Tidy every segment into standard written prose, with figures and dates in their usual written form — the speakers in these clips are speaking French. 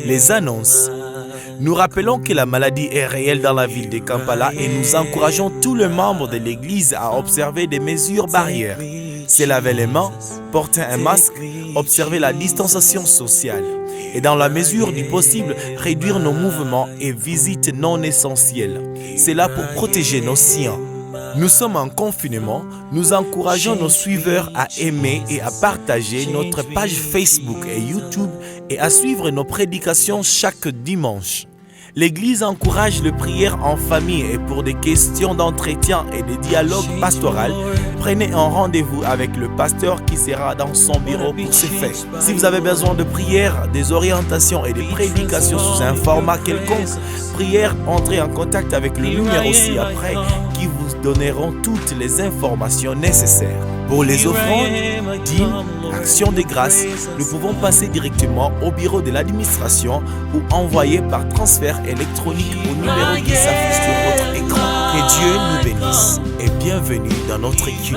Les annonces. Nous rappelons que la maladie est réelle dans la ville de Kampala et nous encourageons tous les membres de l'église à observer des mesures barrières. Se laver les mains, porter un masque, observer la distanciation sociale et dans la mesure du possible, réduire nos mouvements et visites non essentielles. C'est là pour protéger nos siens. Nous sommes en confinement, nous encourageons nos suiveurs à aimer et à partager notre page Facebook et YouTube et à suivre nos prédications chaque dimanche. L'Église encourage les prières en famille et pour des questions d'entretien et de dialogue pastoral, prenez un rendez-vous avec le pasteur qui sera dans son bureau pour ce faire. Si vous avez besoin de prières, des orientations et des prédications sous un format quelconque, prière, entrez en contact avec le numéro ci-après qui vous donneront toutes les informations nécessaires. Pour les offrandes, dîmes, actions de grâce, nous pouvons passer directement au bureau de l'administration ou envoyer par transfert électronique au numéro qui s'affiche sur votre écran. Que Dieu nous bénisse et bienvenue dans notre culte.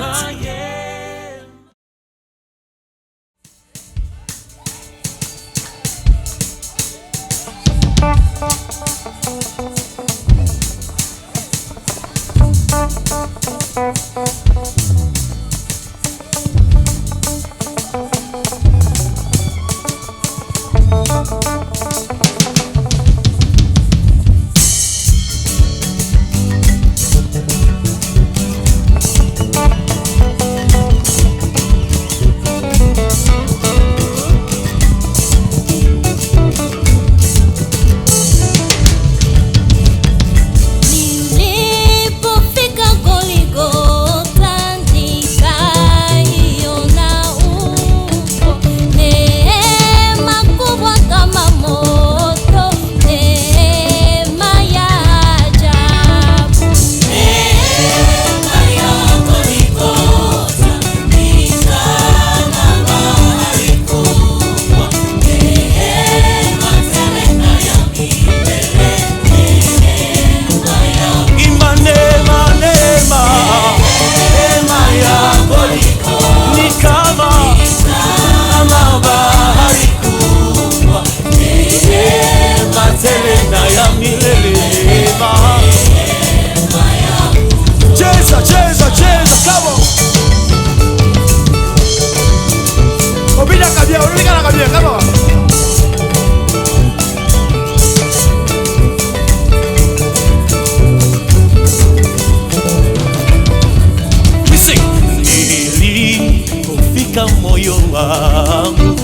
Moyo wangu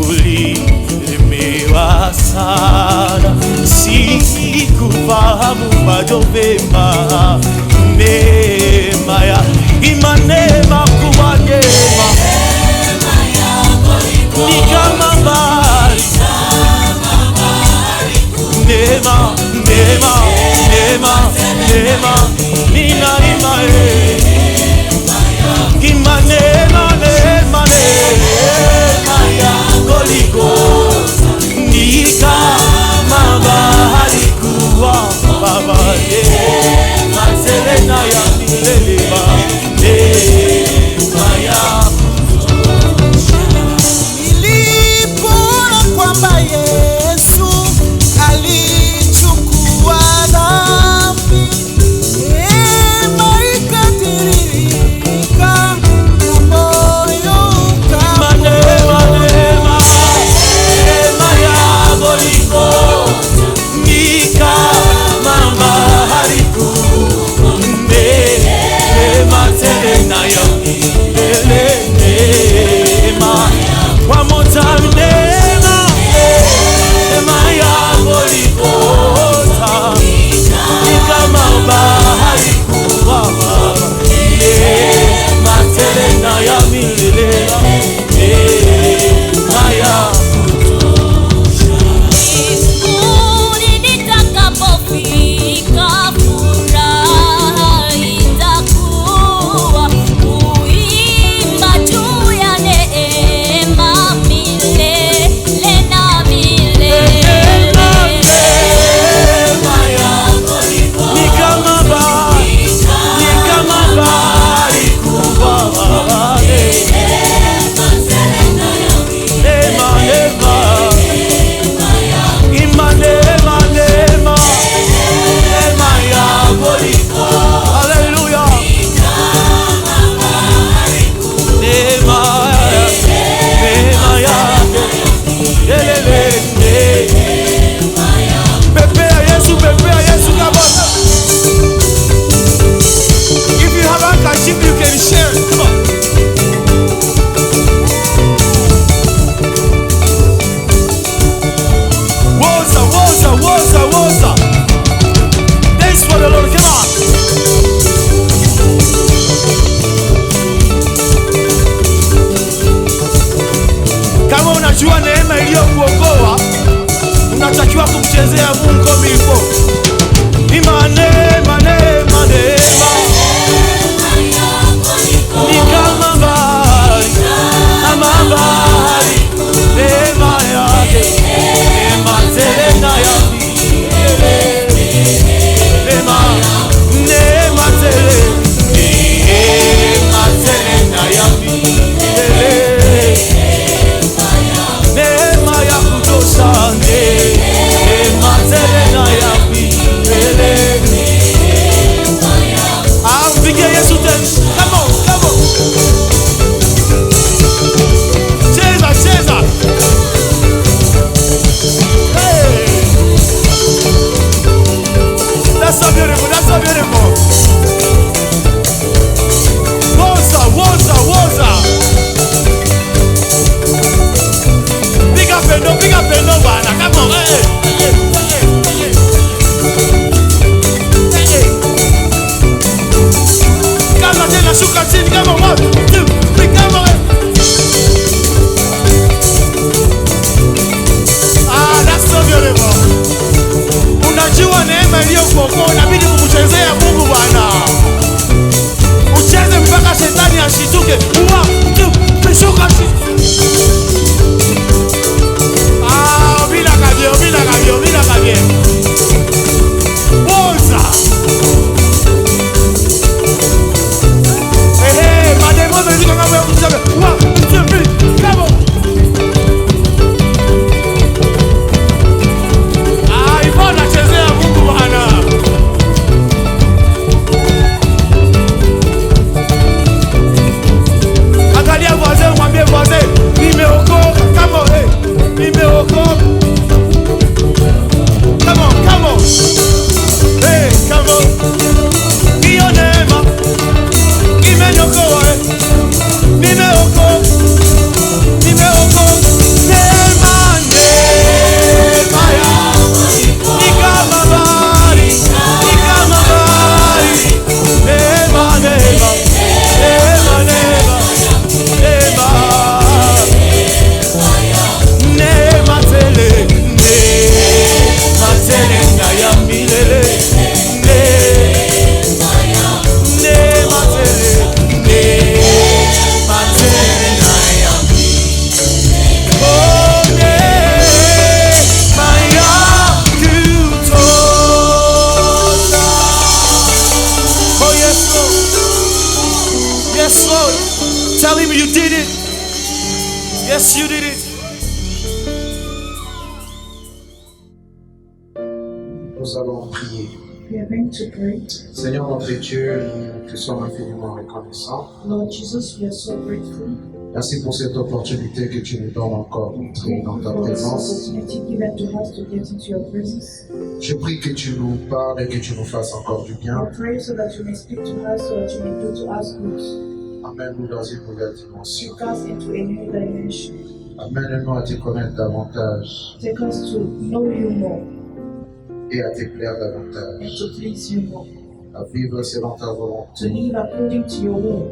ulilemewa sana, sikufahamu bado vema neema ya imanema kuwa neema ni kama mbali neema neema neema neema nina imanema neema neema ya Golgotha ni kama bahari kuwa baba neema serena ya milele neema ya nilipoona kwamba Yesu alichukua dhambi neema ikatiririka na aliyokuokoa unatakiwa kumchezea Mungu kama hivyo. Ni neema, neema, neema. Ni kama bahari, kama bahari. Neema yake, neema tele na ya milele. Neema, neema tele, neema tele na ya milele. Neema ya kutosha, neema tele na ya milele. Mpigie Yesu tena. Come on, come on. Cheza, cheza. Hey. That's so beautiful, that's so beautiful. Woza, woza, woza. Big up and no, bana. Come on, hey. Shuka chini kama 1, 2, 3 kama that's so beautiful. Unajua neema iliyokuokoa inabidi kumchezea Mungu bwana. Ucheze mpaka shetani ashituke. 1, 2, 3 shuka chini. Bila kabio, bila kabio, bila kabio. Woza. Tell him you did it. Yes, you did it. Nous allons prier. We are going to pray. Seigneur notre Dieu, nous te sommes infiniment reconnaissants. Lord Jesus, we are so grateful. Merci pour cette opportunité que tu nous donnes encore d'entrer dans ta For this présence. opportunity given to us to get into your presence. Je prie que tu nous parles et que tu nous fasses encore du bien. I pray so that you may speak to us, so that you may do to us good. Amène-nous dans une nouvelle dimension. Take us into a new dimension. Amène-nous à te connaître davantage Take us to know you more et à te plaire and davantage. to please you more. À vivre selon ta To volonté live according to your will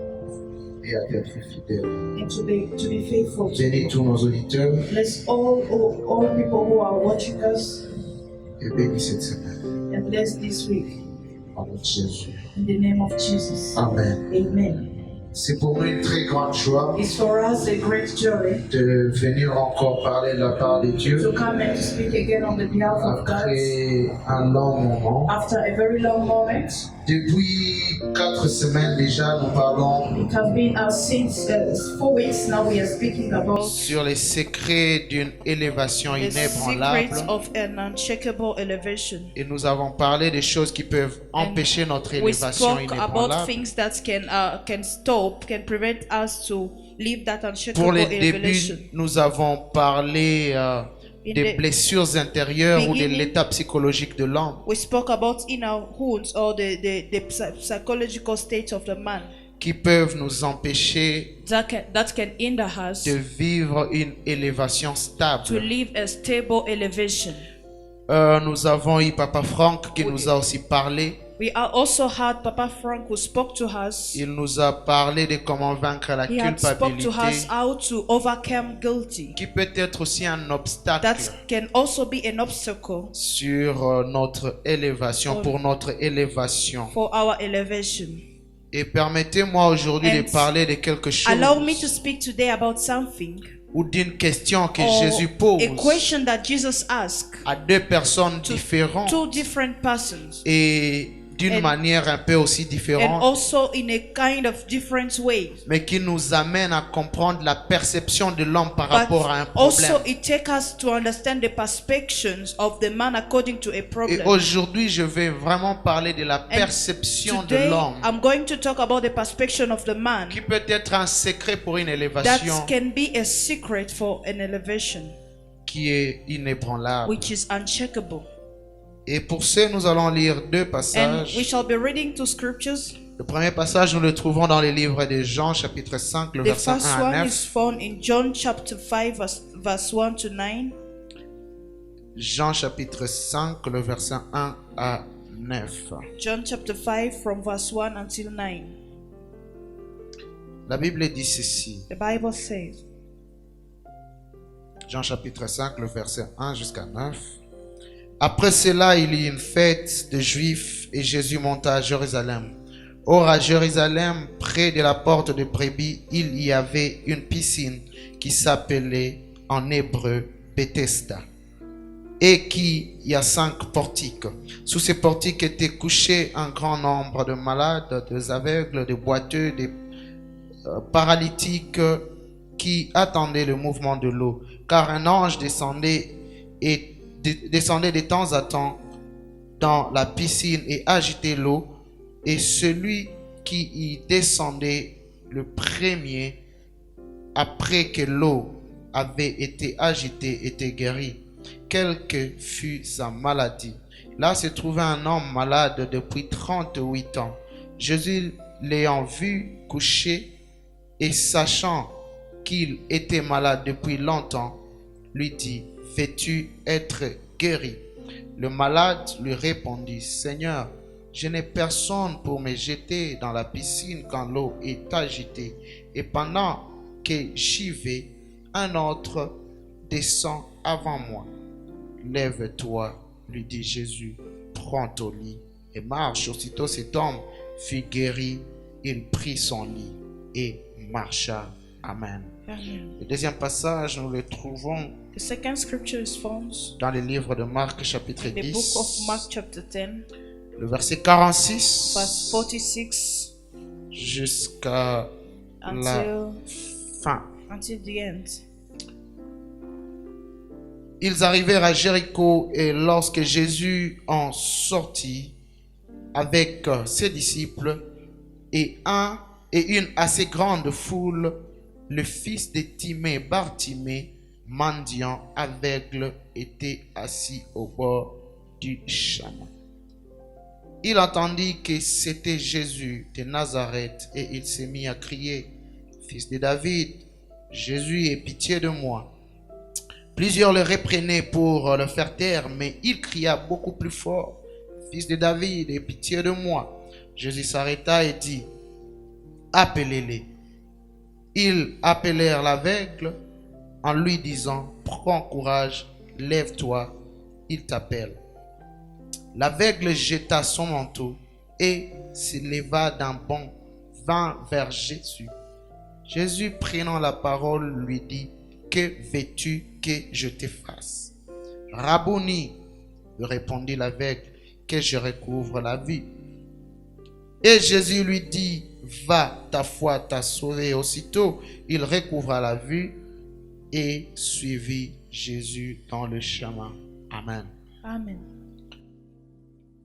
et à t'être fidèle. and to be faithful to Bénis you. tous nos auditeurs Bless all people who are watching us et bénis cette semaine. and bless this week. En nom de Jésus. In the name of Jesus. Amen. Amen. C'est pour nous une très grande joie It's for us a great joy de venir encore parler de la part de Dieu to come and to speak again on the behalf of God après un long moment. after a very long moment. Depuis 4 semaines déjà, nous parlons It has been since 4 weeks now we are speaking about sur les secrets d'une élévation the inébranlable secrets of an unshakable elevation. et nous avons parlé des choses qui peuvent empêcher notre We élévation spoke about inébranlable. things that can stop, can prevent us to live that Pour unshakable les elevation. débuts, nous avons parlé In des the blessures intérieures ou de beginning, l'état psychologique de l'homme We spoke about inner wounds or the psychological state of the man qui peuvent nous empêcher that can hinder us de vivre une élévation to stable. live a stable elevation. Nous avons eu Papa Franck qui nous a aussi parlé We also had Papa Frank who spoke to us. Il nous a parlé de comment vaincre la He had spoke to us culpabilité, how to overcome guilty. qui peut être aussi un obstacle That can also be an obstacle sur notre élévation, pour notre élévation. for our elevation. Et permettez-moi aujourd'hui de And parler de quelque chose Allow me to speak today about something ou d'une question que or Jésus pose a question that Jesus asked à deux personnes to différentes two different persons, et d'une And- manière un peu aussi and différente, also in a kind of different way. mais qui nous amène à comprendre la perception de l'homme par rapport à un But problème. also it takes us to understand the perspectives of the man according to a Et problem. aujourd'hui, je vais vraiment parler de la perception de Today, l'homme, I'm going to talk about the perspective of the man qui peut être un secret pour une that élévation can be a secret for an elevation, qui est inébranlable. which is uncheckable. Et pour ce, nous allons lire deux And we passages. shall be reading two scriptures. Le premier passage, nous le trouvons dans le livre de Jean, chapitre 5, le The verset 1 first à one 9. is found in John chapter 5, verse 1 to 9. Jean, chapitre 5, le verset 1 à 9. John chapter 5 from verse 1 until 9. La Bible dit ceci. The Bible says, Jean, chapitre 5, le verset 1 jusqu'à 9. Après cela, il y eut une fête de Juifs et Jésus monta à Jérusalem. Or, à Jérusalem, près de la porte de Brebis, il y avait une piscine qui s'appelait en hébreu Bethesda, et qui y a 5 portiques. Sous ces portiques étaient couchés un grand nombre de malades, des aveugles, des boiteux, des paralytiques qui attendaient le mouvement de l'eau, car un ange descendait de temps à temps dans la piscine et agitait l'eau, et celui qui y descendait le premier, après que l'eau avait été agitée, était guéri, quelle que fût sa maladie. Là se trouvait un homme malade depuis 38 ans. Jésus, l'ayant vu couché et sachant qu'il était malade depuis longtemps, lui dit: veux-tu être guéri? Le malade lui répondit: Seigneur, je n'ai personne pour me jeter dans la piscine quand l'eau est agitée, et pendant que j'y vais, un autre descend avant moi. Lève-toi, lui dit Jésus, prends ton lit et marche. Aussitôt cet homme fut guéri, il prit son lit et marcha. Amen. Amen. Le deuxième passage, nous le trouvons The second scripture is found dans le livre de Marc, chapitre in the book 10, of Mark chapter 10, le verset 46 verse 46 jusqu'à la fin. until the end. Ils arrivèrent à Jéricho, et lorsque Jésus en sortit avec ses disciples et une assez grande foule, le fils de Timée, Bartimée, mendiant aveugle, était assis au bord du chemin. Il entendit que c'était Jésus de Nazareth, et il s'est mis à crier: Fils de David, Jésus, aie pitié de moi. Plusieurs le reprenaient pour le faire taire, mais il cria beaucoup plus fort: Fils de David, aie pitié de moi. Jésus s'arrêta et dit: appelez-les. Ils appelèrent l'aveugle en lui disant: prends courage, lève-toi, il t'appelle. L'aveugle jeta son manteau et se leva d'un bond, vint vers Jésus. Jésus, prenant la parole, lui dit: que veux-tu que je te fasse? Rabboni, répondit l'aveugle, que je recouvre la vue. Et Jésus lui dit: va, ta foi t'a sauvé. Aussitôt, il recouvra la vue et suivit Jésus dans le chemin. Amen. Amen.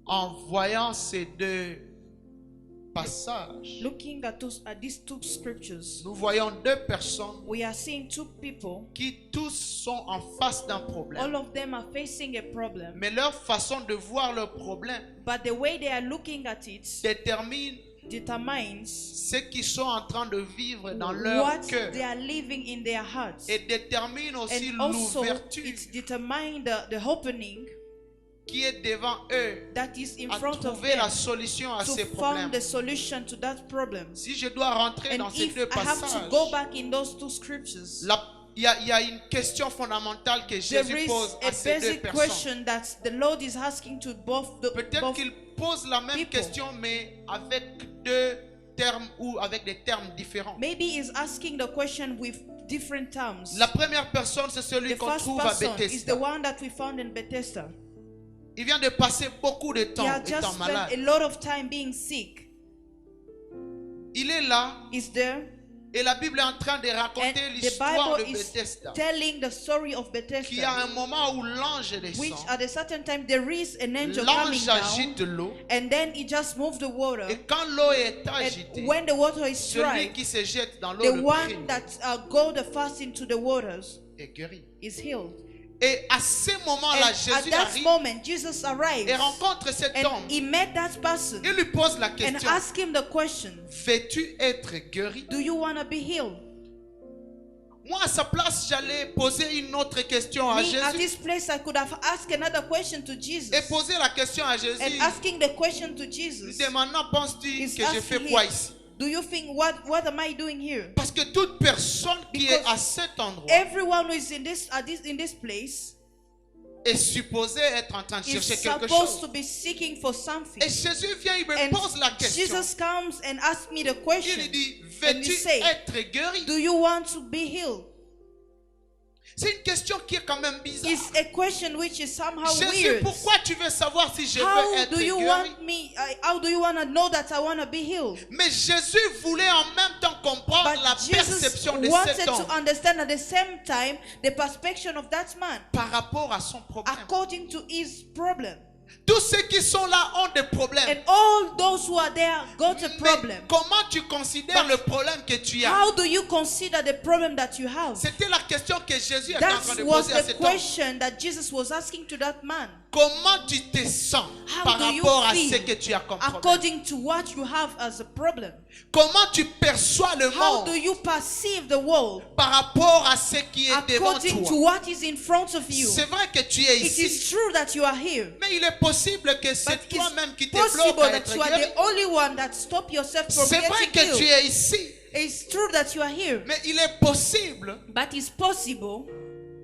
En voyant ces deux passages, Looking at these two scriptures, nous voyons deux personnes we are seeing two people. qui tous sont en face d'un problème. All of them are facing a problem, Mais leur façon de voir le problème but the way they are looking at it détermine determines ce qu'ils sont en train de vivre dans leur what cœur they are living in their hearts. et détermine aussi And also l'ouverture it determines the opening qui est devant eux that is in à front of trouver them la solution à ces to problèmes. find the solution to that problem. Si je dois rentrer And dans ces if deux I have to passages, go back in those two scriptures, il y a une question fondamentale que there Jésus is pose a à ces deux basic personnes. question that the Lord is asking to both Peut-être qu'il pose la même people. question, mais avec deux termes ou avec des termes différents. maybe he's asking the question with different terms. La première personne, c'est celui The qu'on first trouve à person is the Bethesda. one that we found in Bethesda. Il vient de passer beaucoup de He temps had just étant spent malade. a lot of time being sick. Il est là Is there? et la Bible est en train de And raconter the l'histoire de Bible is Bethesda. telling the story of Qu'il y a Bethesda, un moment où l'ange which descend, at a certain time there is an angel coming l'ange down, agite l'eau, and then he just moved the water. et quand l'eau est agitée, And when the water is celui tried, qui se jette dans l'eau the le one premier that go the first into the waters est guéri. is healed. Et à ce moment-là, And at Jésus that arrive moment, Jesus arrives, et rencontre cet homme. and he met that person Il lui pose la and question: asked him the question, veux-tu être guéri? do you want to be healed? Moi, à sa place, j'allais poser une autre question à Me, at Jésus. this place, I could have asked another question to Jesus. Et poser la question à Jésus. And asking the question to Lui Jesus demandant: penses-tu is que je fais asking quoi him, ici? do you think, what am I doing here? Parce que toute personne qui est Because à cet endroit everyone who is in this place est supposé être en train de is chercher quelque supposed chose. to be seeking for something. Et Jésus vient, il me And pose la question. Jesus comes and asks me the Il question. lui dit: And veux-tu he say, être guéri? do you want to be healed? C'est une question qui est quand même bizarre. It's a question which is somehow Jésus, weird. pourquoi tu veux savoir si je veux How être do you guéri? want me? How do you want to know that I want to be healed? Mais Jésus voulait en même temps comprendre But la Jesus perception de wanted cet to homme understand at the same time the perspective of that man par rapport à son problème. according to his problem. Tous ceux qui sont là ont des problèmes. And all those who are there got a Mais problem. comment tu considères But le problème que tu as? How do you consider the problem that you have? C'était la question que Jésus était en train That de was poser à the cet homme. question that Jesus was asking to that man. Comment tu te sens How par do you rapport à feel ce que tu as comme problème? according to what you have as a problem? Comment tu perçois le How monde do you perceive the world par rapport à ce qui est devant according to toi? what is in front of you? C'est vrai que tu es It ici, is true that you are here, mais il est possible que but c'est toi-même qui it's te bloque possible à that être you are guéri. the only one that stop yourself from C'est vrai getting que tu healed. es ici, It's true that you are here, mais il est possible but it's possible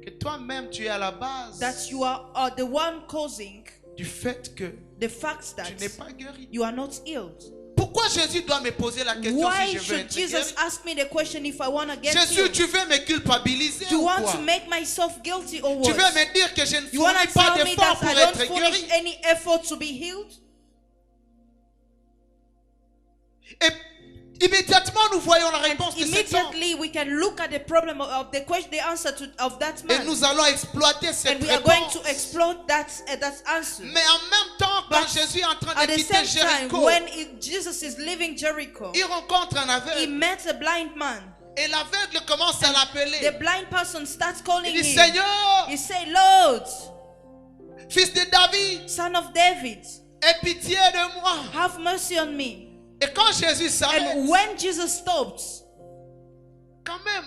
que toi-même tu es à la base that you are the one causing du fait que the fact that tu n'es pas guéri. you are not healed. Pourquoi Jésus doit me poser la question Why si je veux should être Jesus guéri? ask me the question if I want to get Jésus, healed? tu veux me culpabiliser Do you ou want quoi? to make myself guilty or Tu what? veux me dire que je ne You want fournis to pas tell me d'efforts that pour I don't être furnish guéri? any effort to be healed? Et immédiatement nous voyons la réponse de cet homme. Immediately we can look at the problem of the question, the answer of that Et man, nous allons exploiter cette and we are going réponse. to explore that answer. Mais en même temps, quand But Jésus est en train At de the quitter same time, Jéricho, when Jesus is leaving Jericho, il rencontre un he aveugle. met a blind man. Et l'aveugle commence à l'appeler. The blind person starts calling Il dit: him. Seigneur, He say, Lord, fils de David, son of David, aie pitié de moi. have mercy on me. Et quand Jésus s'arrête, And when Jesus stopped, quand même,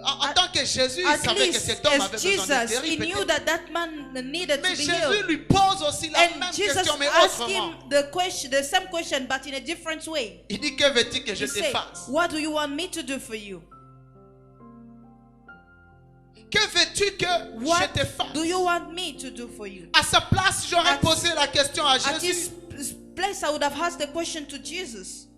en tant que Jésus, il at savait que least cet homme avait as besoin de Jesus, he guérir. knew peut-être. that man needed Mais to be Jésus healed. lui pose aussi la même And Jesus question, mais asked autrement. him the same question, but in a different way. Il dit: que veux-tu que je He te said, fasse? what do you want me to do for you? Que veux-tu que What je te fasse? do you want me to do for you? À sa place, j'aurais At- posé la question à At Jésus: this place, I would have asked the question to Jesus.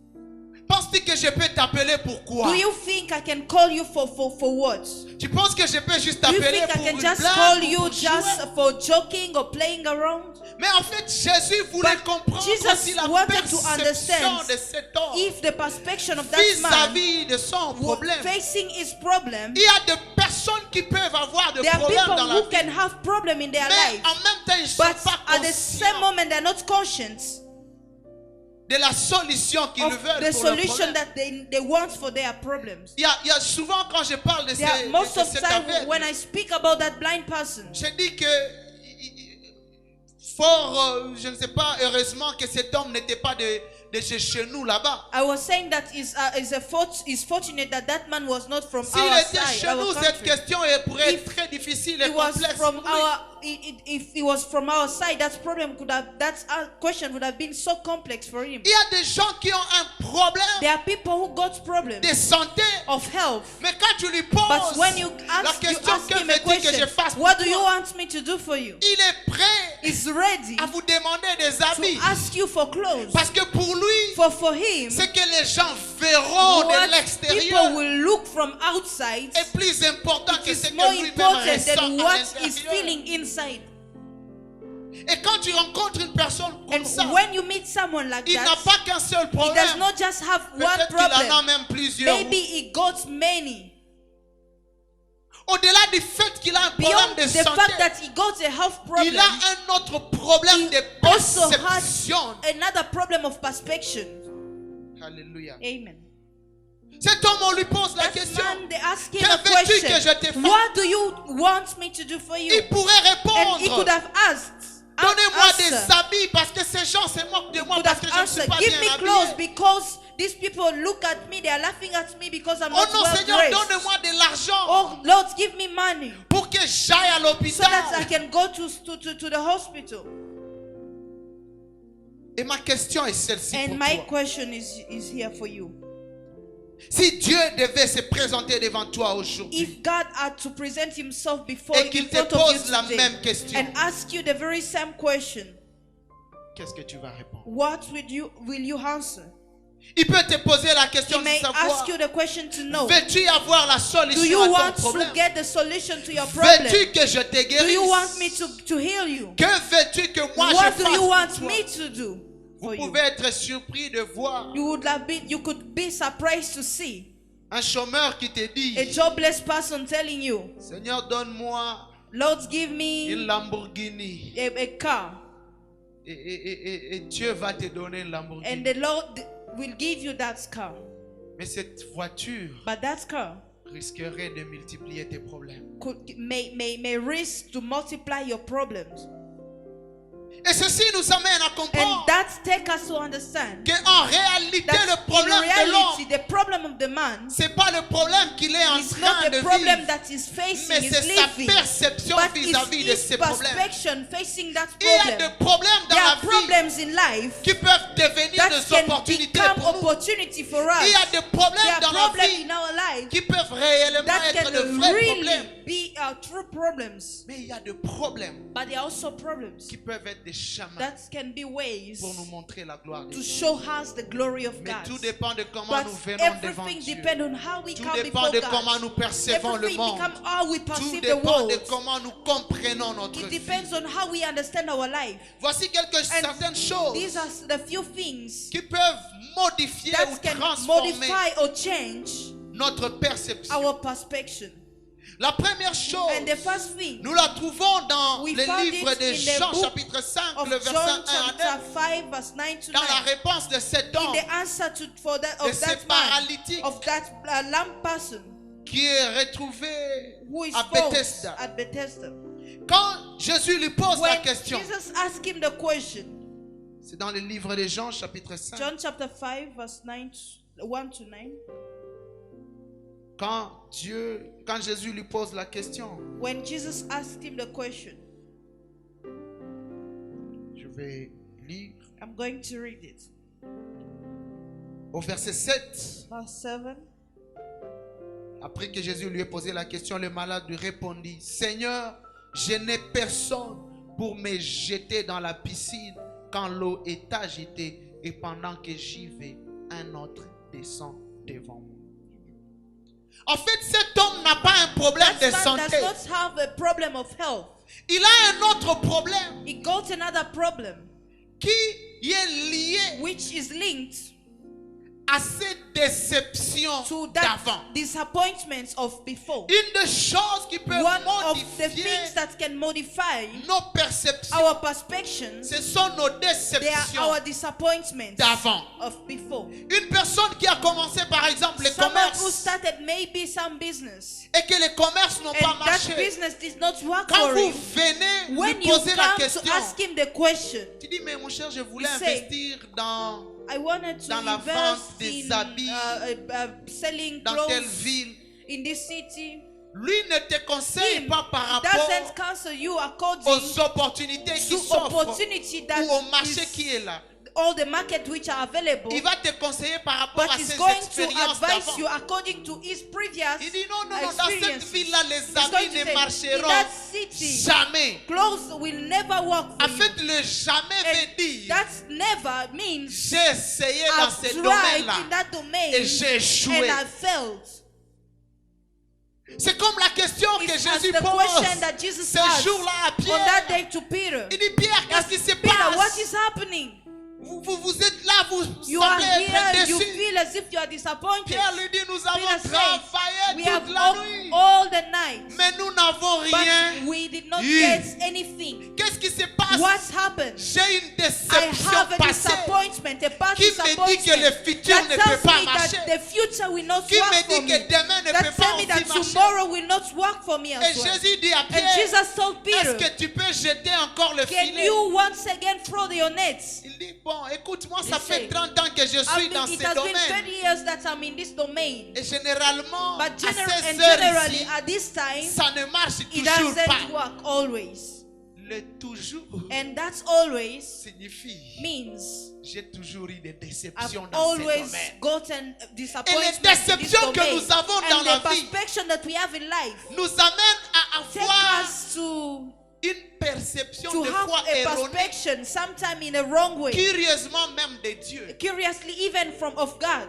penses-tu que je peux t'appeler pourquoi? Do you think I can call you for what? Tu penses que je peux juste Do you t'appeler think I pour can une just blague call ou you pour just jouer? for joking or playing around? Mais en fait, Jésus voulait But comprendre Jesus aussi la wanted to perception understand de cet homme if the perspective of that man vis-à-vis de son was problème. facing his problem. Il y a des personnes qui peuvent avoir des There are problèmes people dans la who vie, can have problem in their mais life, en même temps, ils ne sont but pas at the same conscients moment they're not conscious de la solution qu'ils of veulent the pour leur solution problème. that they want for their problems. Il y a souvent quand je parle de, There are most of cet time aveugle, when I speak about that blind person, je dis que fort, je ne sais pas, heureusement que cet homme n'était pas de chez nous là-bas. I was saying that it's fortunate that that man was not from S'il our était side, chez our nous, cette country. question pourrait être If très difficile et He was complexe. from pour lui. if it was from our side, that question would have been so complex for him. Il y a des gens qui ont un problème There are people who got problems de santé. of health. Mais quand tu lui poses But when you la ask question que him a veux-tu que je question, fasse pour what do you toi, want me to do for you? il est prêt He's ready à vous demander des to habits. ask you for clothes. Parce que pour lui, For him, ce que les gens verront de what l'extérieur people will look from outside est plus important que ce is more que lui-même important ressent than à what he's l'intérieur. feeling inside. Et quand tu rencontres une personne comme And ça, when you meet someone like il n'a that, pas qu'un seul he does problème. not just have one Peut-être qu'il en a problem. même plusieurs. Maybe he got many. Au-delà du fait qu'il a un Beyond problème de the fact santé, that he got a health problem, il a un autre problème he de also perception. had another problem of perception. Alléluia. Amen. Cet homme, on lui pose la That question. man, they ask him Que a veux-tu que je question. te fasse? What do you want me to do for you? Il pourrait And he could répondre. have asked. Donnez-moi answer. des habits parce que ces gens se moquent de moi Could parce have que je ne suis answered. pas Give bien me clothes habillé. because these people look at me. They are laughing at me because I'm Oh not non, well Seigneur, dressed. donne-moi de l'argent Oh Lord, give me money pour que j'aille à so that I l'hôpital. can go to the hospital. Et ma question est celle-ci And pour my toi. question is here for you. Si Dieu devait se présenter devant toi aujourd'hui If God had to present himself before et in qu'il te front of you pose la today même question, and ask you the very same question, qu'est-ce que tu vas répondre? what will you answer? Il peut te poser la He question de may savoir, ask you the question to know, veux-tu avoir la do solution you à want ton problème? to get the solution to your problem? Veux-tu que je te Do you want me guérisse? to heal you? Que veux-tu que moi je What fasse do you pour want toi? me to do Vous for you? pouvez être surpris de voir You could be surprised to see un chômeur qui te a dit, jobless person telling you, Seigneur, donne-moi Lord, give une me Lamborghini. a car. Et Dieu va te donner une Lamborghini. And the Lord will give you that car. Mais cette voiture But that car risquerait de multiplier tes problèmes. may risk to multiply your problems. Et ceci nous amène à And comprendre that takes us to understand qu'en réalité, that le problème in de l'homme, reality, the problem of the man c'est pas le problème qu'il est en is train not de the problem vivre, that he's facing, mais he's c'est sa living, perception but vis-à-vis de it's ces his problèmes. perception facing that Il y a problem. des problèmes dans There la are vie problems in life qui peuvent devenir that des can opportunités become pour nous. opportunity for us. Il y a des There problèmes are dans la problems vie in our life qui peuvent réellement that être de can vrais really problèmes. be true problems. Mais il y a des problèmes But there are also problems qui peuvent être des chemins that can be ways pour nous montrer la gloire de to Dieu. show us the glory of Mais God. tout dépend de comment But nous venons devant everything Dieu. depends on how we Tout come dépend before de comment God. nous percevons le Everything monde. becomes how we Tout perceive the dépend world. de comment nous comprenons notre It vie. depends on how we understand our life. Voici certaines choses These are the few things qui peuvent modifier ou that can transformer modify or change notre perception. our perception. La première chose, And the first thing nous la trouvons dans we le found livre it de in the Jean book chapitre 5, of le verset 1 John à chapter 9, 5 verse 9 to dans la 9. réponse de cet In homme the answer of de ce that man, paralytique of that lame person qui est retrouvé who is à found Bethesda. at Bethesda. Quand Jésus lui pose la When question, Jesus asked him the question, c'est dans le livre de Jean chapitre 5, John chapter 5 verse 1 to 9. quand Jésus lui pose la question, When Jesus asked him the question, je vais lire I'm going to read it. au verset 7. Verse 7. Après que Jésus lui ait posé la question, le malade lui répondit, Seigneur, je n'ai personne pour me jeter dans la piscine quand l'eau est agitée et pendant que j'y vais, un autre descend devant moi. En fait, cet homme n'a pas un problème de That man santé. does not have a problem of health. Il a un autre problème He got another problem qui est lié which is linked à ces déceptions to that d'avant. disappointments of before. Une des choses qui peut One of the modifier things that can modify nos perceptions, our perceptions, ce sont nos they are déceptions our disappointments d'avant. of before. Une personne qui a commencé par exemple le Someone who commerce started maybe some business et que les commerces n'ont pas and that marché. business did not work Quand for vous him. venez When lui you poser la come question, to ask him the question, tu dis mais mon cher, je voulais You say, investir dans I wanted to dans la vente invest des in habits selling dans telle clothes ville. in this city. Lui ne te conseille Him pas par doesn't rapport counsel you according aux opportunités qui to s'offrent opportunity that ou au marché is qui est là. all the market which are available. Il va te conseiller par rapport But à he's ses going to expériences advise d'avant. you according to his previous Il dit non, dans cette experiences. ville-là, les He's going amis to ne say, in marcheront that city, jamais. clothes will never work for En you. fait, le jamais And veut dire that never means j'ai essayé dans I've ce tried domaine-là in that domain et j'ai échoué. and I failed. C'est comme la question que It's as Jésus the pose question that Jesus ce asked jour-là à on that Pierre. day to Peter. Il dit Pierre, qu'est-ce qui se Peter, what passe? is happening? Vous êtes là, vous You are semblez être here, you déçus. feel as if you are disappointed. Pierre lui dit, nous avons Peter says, travaillé we toute have la worked nuit, all the night, mais nous n'avons but rien. we did not eu. get anything. Qu'est-ce qui se passe? What's happened? J'ai une I déception have a passée disappointment, a past qui me dit disappointment que le futur ne that peut tells pas me marcher, that the future will not qui work me for dit me. que demain ne That peut pas tell me aussi that marcher. tomorrow will not work for me Et as well. Jésus dit à And Pierre, Jesus told est-ce Peter, que tu peux jeter encore le can filet? you once again throw your nets? Il dit, bon, écoute-moi, ça He fait said, 30 ans que je suis dans It ce has been 30 domaine. years that I'm in this domain. Et généralement, But à ces and heures generally, ici, at this time, ça ne marche it toujours doesn't pas. work always. Le toujours And that's always signifie means j'ai toujours eu des I've déceptions dans ce always domaine. gotten Et disappointment les in this déceptions que domain. nous avons dans And la the vie perspection that we have in life nous amène à take avoir us to une perception de have foi a erronée, perspection, sometime in a wrong way, curieusement même de Dieu. curiously even from of God.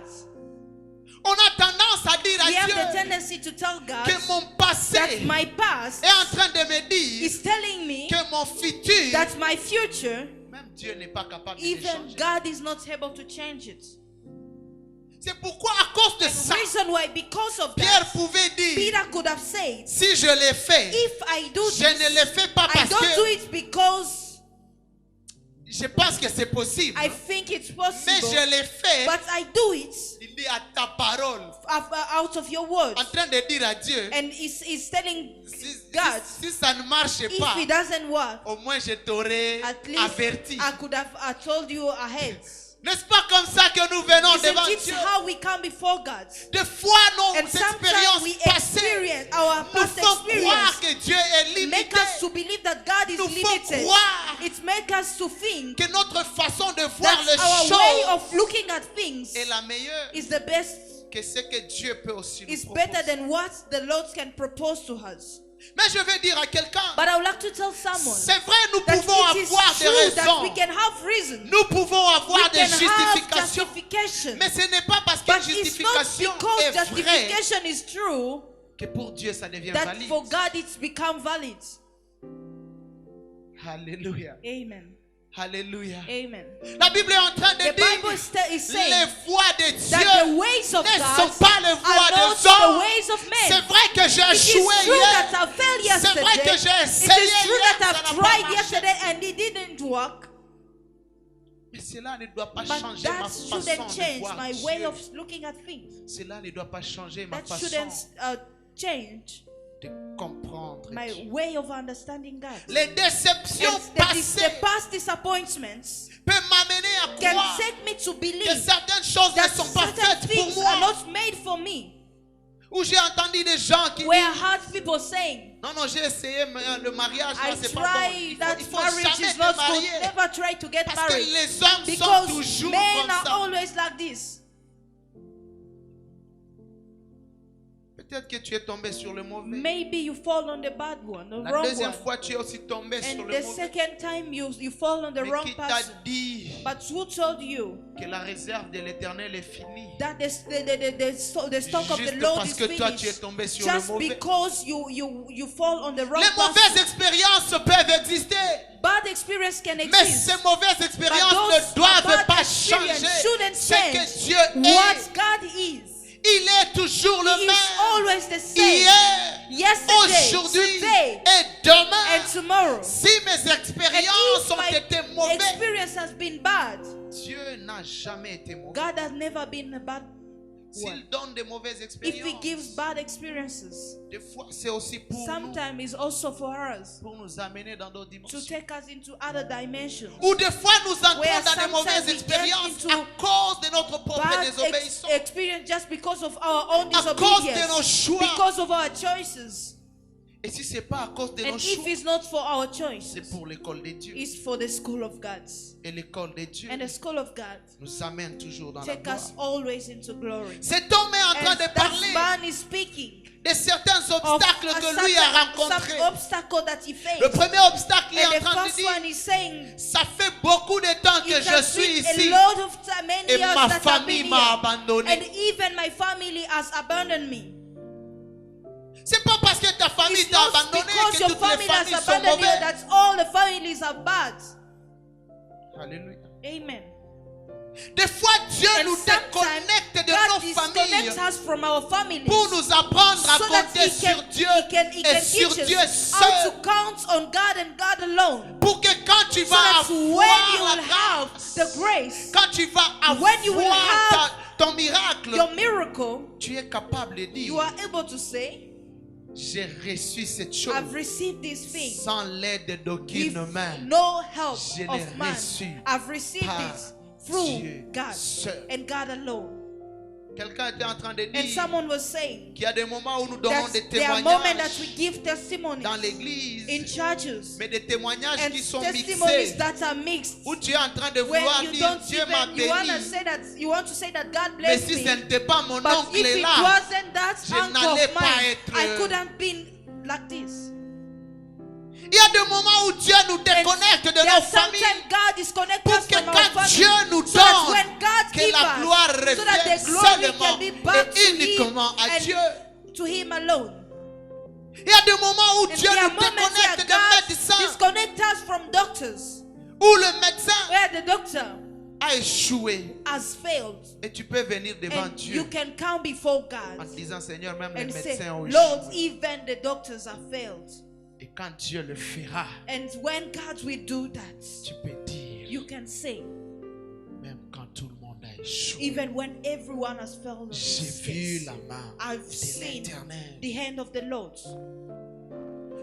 On a tendance à dire We have the à Dieu tendency to tell God que mon that passé my past est en train de me dire is telling me que mon futur, that my future, même Dieu n'est pas capable de even changer. God is not able to change it. C'est pourquoi à cause de The ça, reason why, because of Pierre that, pouvait dire, Peter could have said, si je l'ai fait, if I do je ne le this, fais pas I parce don't do que it because je pense que c'est possible, I think it's mais possible, je l'ai fait. but I do it Il dit à ta parole, out of your words. en train de dire à Dieu, And he's telling si, God, si ça ne marche if pas, it doesn't work, au moins je t'aurais at least averti. I could have told you ahead. N'est-ce pas comme ça que nous venons devant Isn't it Dieu? how we come before God? Des fois, nos And sometimes expériences we passées experience our nous past font croire experience. que Dieu est Make limité, us to believe that God is nous font limited. croire It makes us to think que notre façon de voir that les our way choses of looking at things est la meilleure is the best, que ce que Dieu peut aussi nous is better proposer. than what the Lord can propose to us. Mais je vais dire à quelqu'un, But I would like to tell someone c'est vrai, nous that pouvons it is avoir des true that raisons, we can have reasons, nous pouvons we avoir des can have justifications, justification, mais ce n'est pas parce but qu'une it's not justification because est vraie justification is true que pour Dieu ça devient that valide. for God it's become valid. Alléluia. Amen. Alléluia. Amen. La Bible est en train de The Bible dire is saying les voies de that the Dieu ways of ne God sont pas les are voies not des the hommes. ways of C'est men. vrai que j'ai It is échoué true hier. that I failed C'est vrai que yesterday. j'ai It essayé is true hier, that ça I've n'a pas tried marché. yesterday and it didn't work. Mais cela ne doit pas But changer ma that façon shouldn't de change voir my way Dieu. of looking at things. Cela ne doit pas changer ma That façon shouldn't change de comprendre my Dieu. way of understanding God. Les déceptions And the passées past disappointments peuvent m'amener à can croire take me to que believe certaines choses ne that sont pas certain faites pour things are moi. not made for me. Où j'ai entendu des gens qui Where I disent heard people saying, non, j'ai essayé le mariage, I là, c'est pas bon. tried that Il faut marriage jamais is te not good. marier. Never try to get Parce que married. les hommes sont Because toujours men comme are ça. always like this. Peut-être que tu es tombé sur le mauvais. Maybe you fall on the bad one, the La wrong deuxième one. fois, tu es aussi tombé sur And le the mauvais. second time you fall on the Mais wrong qui t'a person. dit But who told you que la réserve de l'éternel est finie? that the stock of the Juste Lord parce is que toi, tu es finished? tombé sur le Just mauvais. because you fall on the wrong Les mauvaises person. expériences peuvent exister. Bad experience can Mais exist. ces mauvaises But expériences those ne doivent bad pas experience changer shouldn't ce change que Dieu what est. God is. Il est toujours le He is même. always the same. Hier, Yesterday, aujourd'hui today, et demain. and tomorrow. Si mes And expériences if ont my été mauvaises, experience has been bad, Dieu n'a jamais été mauvais. God has never been bad. S'il donne des mauvaises If He expériences, gives bad experiences, des fois c'est aussi pour nous, sometimes it's also for us pour nous amener dans d'autres to dimensions. take us into other dimensions. Ou des fois nous entrons Where dans des mauvaises sometimes we expériences get into à cause de notre propre Bad désobéissance. experience just because of our own À cause de nos disobedience, choix. because of our choices. Et si c'est pas à cause de nos And if choix, it's not for our c'est choices, pour l'école de Dieu. it's for the school of God. Et l'école de Dieu And the school of God nous amène toujours dans la take gloire. us always into glory. Cet homme est en train And de that parler man is speaking de certains of obstacles que lui a rencontrés. some obstacle that he faced. Le premier obstacle, il est And en the train de first one dire, is saying, ça fait beaucoup de temps que it je has suis been ici a lot of time, many et years ma that I've famille been m'a here. abandonné. And even my family has abandoned me. C'est pas parce que ta famille It's t'a not abandonné because que your toutes les family has familles sont abandoned you mauvaises. that all the families are bad. Alléluia. Amen. Des fois, Dieu And nous sometimes déconnecte de God nos disconnects familles us from our families pour nous apprendre à so that compter sur Dieu he et can sur teach Dieu us how seul. to count on God and God alone. Pour que quand tu So vas that when you avoir will la have grâce, the grace, quand tu vas when you will avoir have ton miracle, your miracle, tu es capable de you dire, are able to say, j'ai reçu cette chose I've received this thing sans l'aide d'aucune with main. no help Je l'ai of man. reçu I've received par it through Dieu God seul. and God alone. Quelqu'un était en train de And dire someone was saying qu'il y a des moments où nous donnons that des there are moments that we témoignages give testimonies dans l'église, in churches mais des témoignages and qui sont testimonies mixés, that are mixed, où tu es en train de where vouloir you dire don't Dieu m'a even you want to béni, say that you want to say that God mais blessed si ce me, n'était pas mon but oncle if it là, wasn't that je uncle n'allais of pas mine, être- I could have been like this. il y a des moments où Dieu nous déconnecte de There nos are familles sometimes God disconnects pour us que from our quand family, Dieu nous so that donne, when God que gives la gloire us, so that revienne the glory seulement can be back to et uniquement Him à Dieu. and to Him alone. Il y a des moments où And Dieu there are nous moments where déconnecte des God médecins, disconnects us from doctors, où le médecin where the doctor a échoué. has failed, Et tu peux venir devant and Dieu you can come before en God te disant, Seigneur, même les and say, médecins ont Lord, échoué. even the doctors have failed. Et quand Dieu le fera, And when God will do that, tu peux dire, you can say, même quand tout le monde a échoué, even when everyone has failed on j'ai this vu case, la main I've de seen l'Éternel. the hand of the Lord.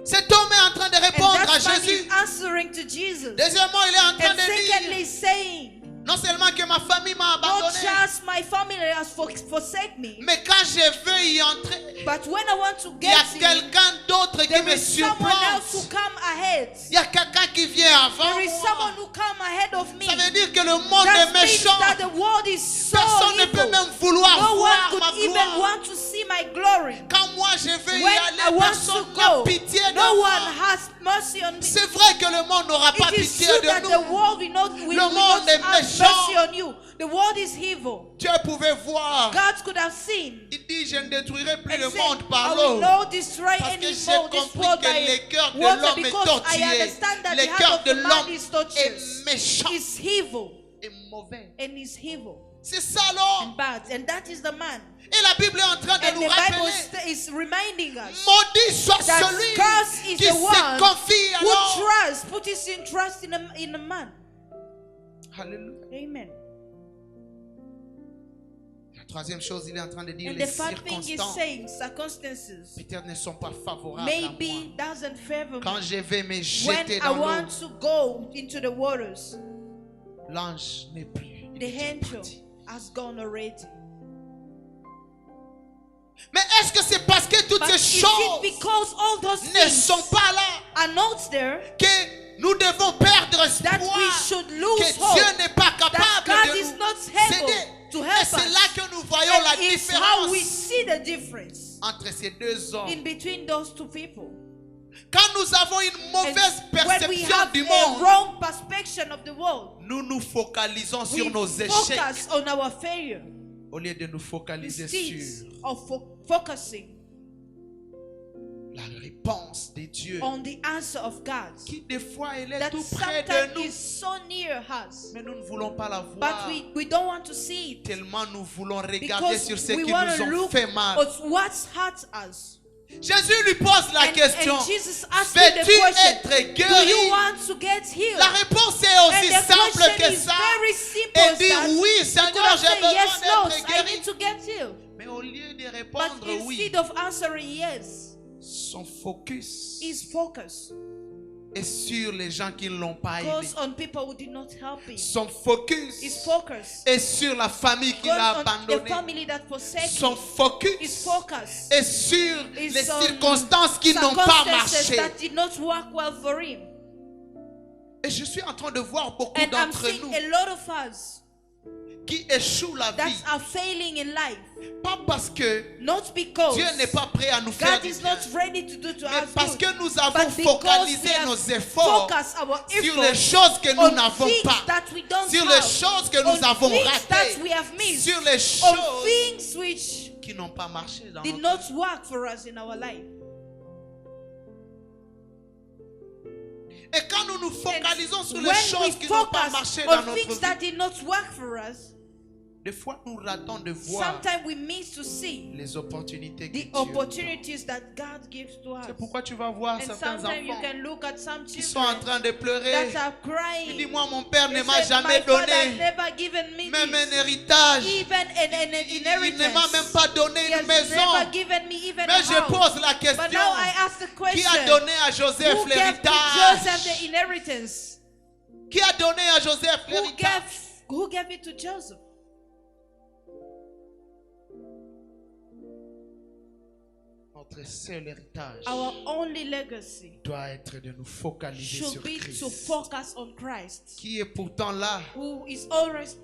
Cet homme est en train de And répondre à that man Jésus. is answering to Jesus. Deuxièmement, il est en train And de secondly, dire, saying, non seulement que ma famille m'a not abandonné, just my family has forsake me, mais quand je veux y entrer, but when I want to il y a get in, quelqu'un d'autre qui there me is someone else who surplombe. come ahead. Il y a quelqu'un qui vient avant There is someone moi. who come ahead of me. Ça veut dire que le monde That est means méchant. that the world is so Personne ne peut evil. même vouloir No one voir could ma even gloire. want to see my glory. Quand moi je veux y When I aller, want personne to n'a go, pitié de no moi. one has mercy on me. C'est vrai que le monde n'aura pas It is pitié true de that the nous. world will not monde est have méchant. mercy on you. The world is evil. Dieu pouvait voir. God could have seen Il dit, je ne détruirai plus and le said, monde I par will l'eau. not destroy Parce que j'ai anymore this compris world que le cœur by de water l'homme est because I tortillé. understand that Le the heart cœur of de the man l'homme is est tortuous, méchant is evil, et mauvais. and is evil C'est ça alors. and bad, and that is the man. Et la Bible est en train de And nous the Bible rappeler. is reminding us Maudit soit that celui curse is qui the se one confie who alors. trusts, put his trust in a man. Alléluia. Amen. La troisième chose, il est en train de dire And les the third thing is circonstances saying circumstances peut-être ne sont pas favorables à moi. maybe doesn't favor Quand me. je vais me When jeter I dans l'eau, want to go into the waters, l'ange n'est plus. Il the est déjà angel parti. has gone already. Mais est-ce que c'est parce que toutes But ces is it choses because all those ne things sont pas là are not there que nous devons perdre espoir that we should lose que hope, Dieu n'est pas that capable God de is nous not able aider? to Et help c'est us? là que nous voyons And la it's how we différence see the difference entre ces deux hommes. in between those two people. Quand nous avons une And mauvaise when we perception have du a monde, wrong perception of the world, nous nous focalisons sur we nos échecs focus on our failure au lieu de nous focaliser instead sur of focusing la réponse de Dieu on the answer of God qui des fois elle est that tout près de sometimes nous, is so near us, mais nous ne voulons pas la but voir we don't want to see it tellement nous voulons regarder because sur ce we qui want nous to ont look fait mal. at what's hurt us. Jésus lui pose la question, And Jesus asked you the veux-tu question, être do you guéri? want to get healed? La réponse est And aussi the simple question que is ça. very simple Et as dire that. oui, You Seigneur, could j'ai say, yes, besoin Lord, d'être I guéri. need to get healed. help. Mais au lieu de But répondre oui, instead of answering yes, son focus his focus est sur les gens qui ne l'ont pas aidé. goes on people who did not help him. Son focus His focus est sur la famille qui goes l'a on the abandonné. family that forsake Son him. His focus focus est sur is les on circonstances qui n'ont pas circumstances marché. that did not work well for him. Et je suis en train de voir beaucoup And I'm d'entre seeing nous a lot of us qui échouent la that vie. are failing in life. Pas parce que Not because Dieu n'est pas prêt à nous faire God du is bien, not ready to do to mais us parce good. que nous avons But because focalisé we have nos efforts focused our sur les efforts choses que nous on n'avons things pas, that we don't sur les have, choses que on nous avons things ratées, that we have missed, sur les on choses things which qui n'ont pas marché dans did notre vie. not work for us in our life. Et quand nous nous focalisons sur les When choses we qui n'ont pas focus marché dans on notre things vie, that did not work for us, des fois nous ratons de voir sometimes we miss to see les opportunités que the Dieu donne. opportunities that God gives to us. C'est pourquoi tu vas voir And certains sometimes you enfants can look at some qui sont en children train de pleurer. that are crying. Dis-moi, mon père ne They m'a said, jamais my father donné never given me même un this. héritage. Even an Il ne m'a inheritance. même pas donné He une has maison. never given me even Mais a je house. pose la But question, now I ask the qui question, a donné à Joseph who gave to l'héritage? Joseph the inheritance? Qui a donné à Joseph Who l'héritage? gave it to Joseph? Notre seul héritage Our only legacy doit être de nous focaliser should sur be to Christ, focus on Christ, qui est pourtant là. who is Et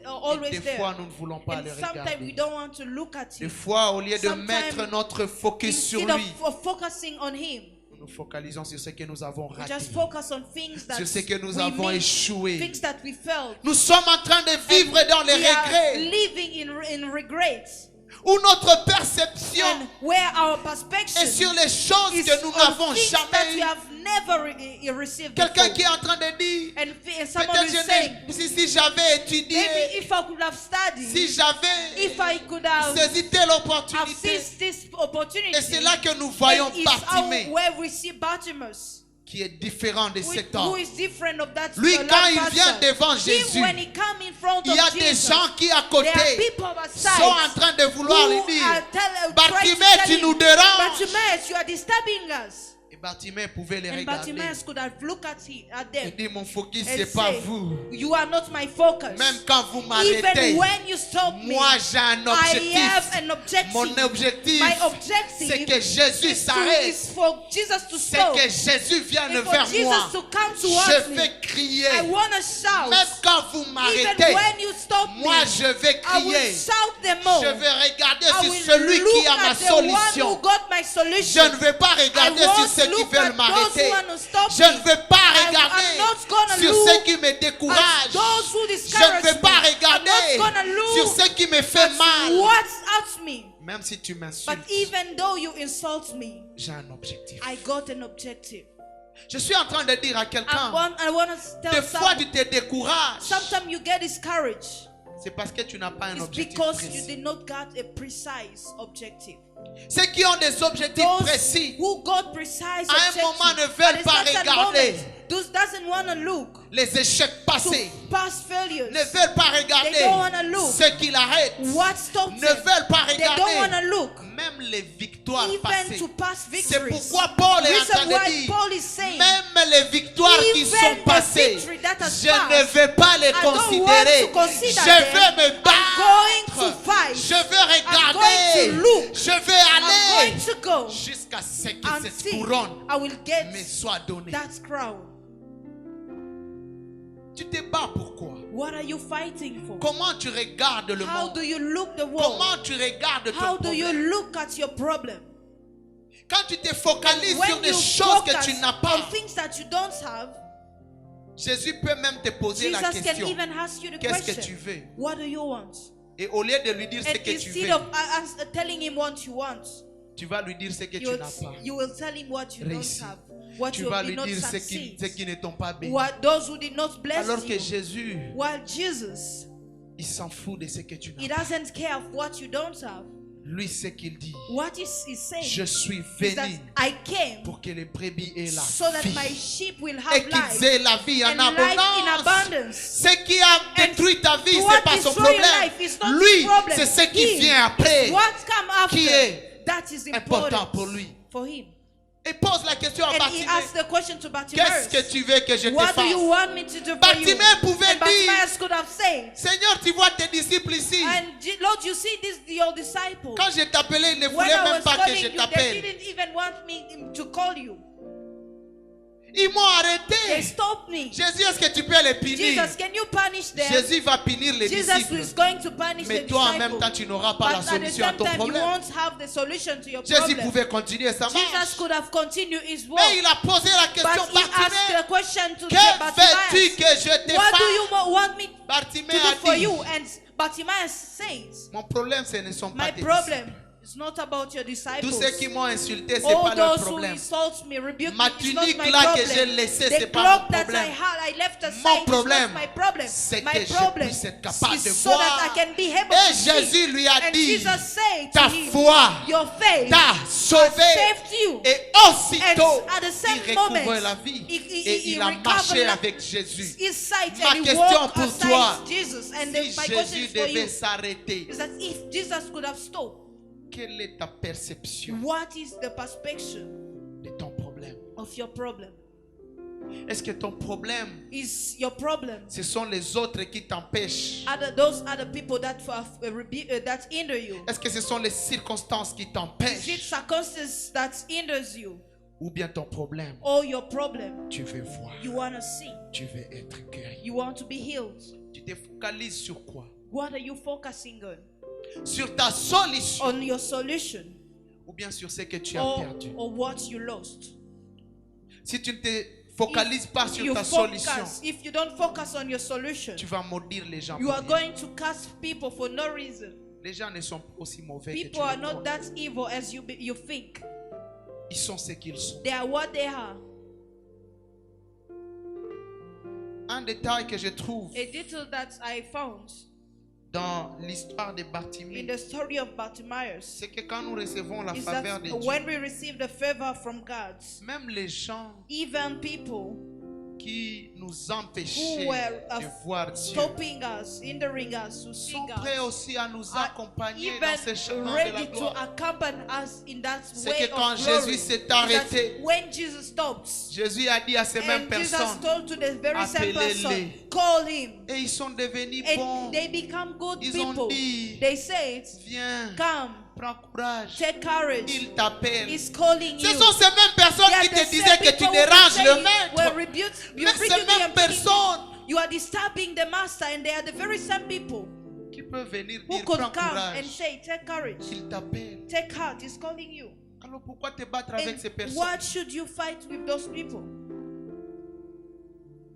always des there. fois, nous ne voulons pas And le sometimes we regarder. don't want to look at Des him. fois, au lieu de Sometimes, mettre notre focus sur Instead lui, of focusing on him, nous nous focalisons sur ce que nous avons we raté, just focus on things that sur ce que nous we avons missed, échoué. things that we failed. Nous sommes en train de vivre dans les We are regrets, living in regrets, où notre perception and where our est perspective sur les choses is que nous on n'avons things that jamais we eues. have never received Quelqu'un before. qui est en train de dire, And someone peut-être is saying, si j'avais étudié, maybe if I could have studied, si j'avais if I could have saisi telle have opportunité. seized this opportunity, Et c'est là que nous voyons and it's Bartimée, where we see Bartimaeus, qui est différent de cet who homme. is different of that Lui, last quand il person. vient devant Him, Jésus, when he come in front il y a of des Jesus, gens qui à there are côté people aside sont en train de vouloir who lui dire, are trying to Bartimée, tell tu him, nous déranges. Bartimaeus, you are disturbing us. Et Bartimée pouvait les And regarder Bartimaeus could have looked at et them dire, mon focus, and c'est pas say, vous. you are not my focus. Même quand vous m'arrêtez, Even when you stop me, moi j'ai un I have objectif. an objective. Mon objectif, My c'est objective que Jésus is s'arrête. for Jesus to C'est stop. que Jésus vienne And for vers Jesus moi. to come Je towards me. vais crier. I want to shout. Même quand vous Even m'arrêtez, when you stop moi me, je vais I will crier. shout them all. Je vais regarder I sur will celui look qui a ma at the one who solution. got my Je solution. ne vais pas regarder I sur won't ceux qui look veulent at those m'arrêter. who want to stop Je ne me. vais pas I'm regarder not gonna sur look ceux qui me at découragent. those who Je discourage ne vais pas me. I'm regarder not gonna sur look ceux qui me font at mal. what's at me. Même si tu But m'insultes, even though you insult me, j'ai un objectif. I got an objective. Je suis en train de dire à quelqu'un, I want to tell des fois someone, tu te décourages. sometimes you get discouraged. C'est parce que tu n'as pas un It's objectif because you précis. did not get a precise objective. Ceux qui ont des objectifs Those précis, who got precise à un objectives, moment ne at veulent a pas certain regarder moment, those doesn't want to look les échecs to passés, past failures. ne veulent pas regarder They don't wanna look. ce qui l'arrête, What stopped ne them? veulent pas They don't want to regarder look même les victoires even passées. to past C'est victories. pourquoi Paul est en Reason train de why dire, Paul is saying, même les victoires qui even sont the passées, victory that has je ne passed, vais pas les I don't considérer. want to consider Je them. vais me I'm going to battre. fight. Je vais regarder. going to look. Je vais I'm aller going to go jusqu'à ce que cette until couronne I will get me soit donnée. that crown. Tu te bats pourquoi? What are you fighting for? Comment tu regardes le How monde? do you look the world? Comment tu regardes How ton do you problème? look at your problem? Quand tu te focalises sur When des you choses que focus tu n'as on pas, things that you don't have, Jésus peut même te poser la Jesus can question. even ask you the Qu'est-ce que tu question. veux? What do you want? Et au lieu de lui dire ce And que tu instead veux, of telling him what you want, tu vas lui dire ce que tu you n'as pas will tell him what you réussi. don't have, what Tu you vas did lui not dire succeed, ce qui ne t'ont pas béni. what those who did not bless Alors que you. Jésus, While Jesus, il s'en fout de ce que tu he n'as pas. doesn't care of what you don't have. Lui, ce qu'il dit, what is he saying? je suis Is that venu I came pour que les brebis aient la so that my vie sheep will et have life qu'ils aient la vie en and life in abondance. abundance. Ce qui a détruit ta vie, What c'est pas son destroy your problème. life is not Lui, his problem. c'est ce qui He vient après What come after? qui est that is important important pour lui. for him. Et pose la question à And he Bartimée. asked the question to Bartimaeus. Qu'est-ce que tu veux que je te What do you fasse? want me to do for you? Bartimée pouvait And dire, Bartimaeus could have said, Seigneur, tu vois tes disciples ici. and Lord, you see this your disciple. Quand je t'appelais, ils ne When voulaient I même was pas que calling je you, they t'appelle. didn't even want me to call you. Ils m'ont They arrêté. stopped me. Jésus, est-ce que tu peux les punir? Jesus, can you punish them? Jésus va punir les Jesus disciples. is going to punish Mais the toi, en disciple. même temps, tu n'auras pas la But at the solution à same ton time, you problème. won't have the solution to your Jésus problem. pouvait continuer sa Jesus marche. could have continued his work. Mais il a posé la question, But he asked Bartimée, the question to que veux-tu Bartimaeus. que je te What do fasse? you want me to Bartimée do for a dit, you? And Bartimaeus says, mon problème, ce ne sont pas my tes problem disciples. is not about your disciples. Tous ceux qui m'ont insulté, c'est All pas leur those who problème. insult me, rebuke Ma me, it's not tunique my là que problem. j'ai laissée, The c'est pas cloak mon that problème. I left aside Mon is problème, not my problem. c'est My que je problem puisse être capable is de so that voir. I can be able Et to see. Jésus lui a And dit, Jesus said ta to him, foi your faith t'a has sauvé. saved you. Et And aussitôt, at the same il moment, recouvre la vie. he Et il a recovered marché la- avec Jésus. his sight Ma and he question walked pour aside toi, Jesus. And Si my question Jésus is for you devait s'arrêter, is that if Jesus could have stopped, quelle est ta perception what is the perspective de ton problème? of your problem? Est-ce que ton problème, Is your problem ce sont les autres qui t'empêchent? those other people that that hinder you? Est-ce que ce sont les circonstances qui Is it t'empêchent? circumstances that hinders you? Ou bien ton problème, Or your problem tu veux voir, you want to see? tu veux être guéri. You want to be healed? Tu te focalises sur quoi? What are you focusing on? Sur ta solution On your solution ou bien sur ce que tu as perdu? or what you lost? Si tu ne te focalises pas sur You ta solution, focus. If you don't focus on your solution, tu vas maudire les gens. you pour are rien. going to curse people for no reason. Les gens ne sont pas aussi mauvais que tu People are les not crois. that evil as you think. Ils sont ce qu'ils sont. They are what they are. Un détail que je trouve A detail that I found dans l'histoire de in Bartimée, the story of Bartimaeus c'est que quand nous recevons la is faveur that de Dieu, when we receive the favor from God, même les gens even people qui nous empêchaient who were de voir Dieu stopping us, hindering us to see sont God, prêts aussi à nous are accompagner dans ce even chemin de la ready to gloire. accompany us in that C'est way que quand of glory. Jésus s'est Is that arrêté, when Jesus stopped, Jésus a dit à ces mêmes and Jesus personnes, told to the very same person, appelez-les. call him, et ils sont devenus and bons. they become good Ils ont people. dit, They said, viens, come, prends courage. take courage. Il t'appelle. He's calling Ce you. sont ces mêmes personnes They are qui the te same disaient que tu people who déranges say le you maître. were rebuked- you Mais rebuked ces me mêmes and thinking personnes you are disturbing the master, and they are the very same people qui peuvent venir who dire, could prends come and courage. say, take courage, Il t'appelle. take heart. He's calling you. Alors pourquoi te battre avec And ces personnes? what should you fight with those people?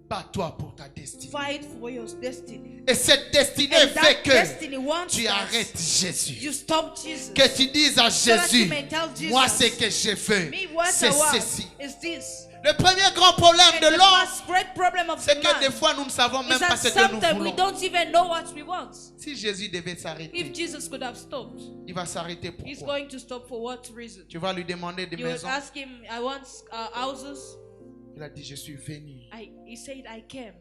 Bats-toi pour ta destinée. Fight for your destiny. Et cette destinée And fait that que destiny wants tu that arrêtes Jésus. you stop Jesus. Que tu dises à So that Jésus, you may tell Jesus, moi ce que je veux, me, what c'est I want ceci. is this. Le premier grand problème And de the l'homme, first great problem of c'est the que des man fois nous ne savons même is pas that ce que nous sometimes we voulons. don't even know what we want. Si Jésus devait If s'arrêter, Jesus could have stopped, il va s'arrêter he's pourquoi? going to stop for what reason? Tu vas lui demander des You would maisons. ask him, I want houses. Il a dit, je suis venu He said, I came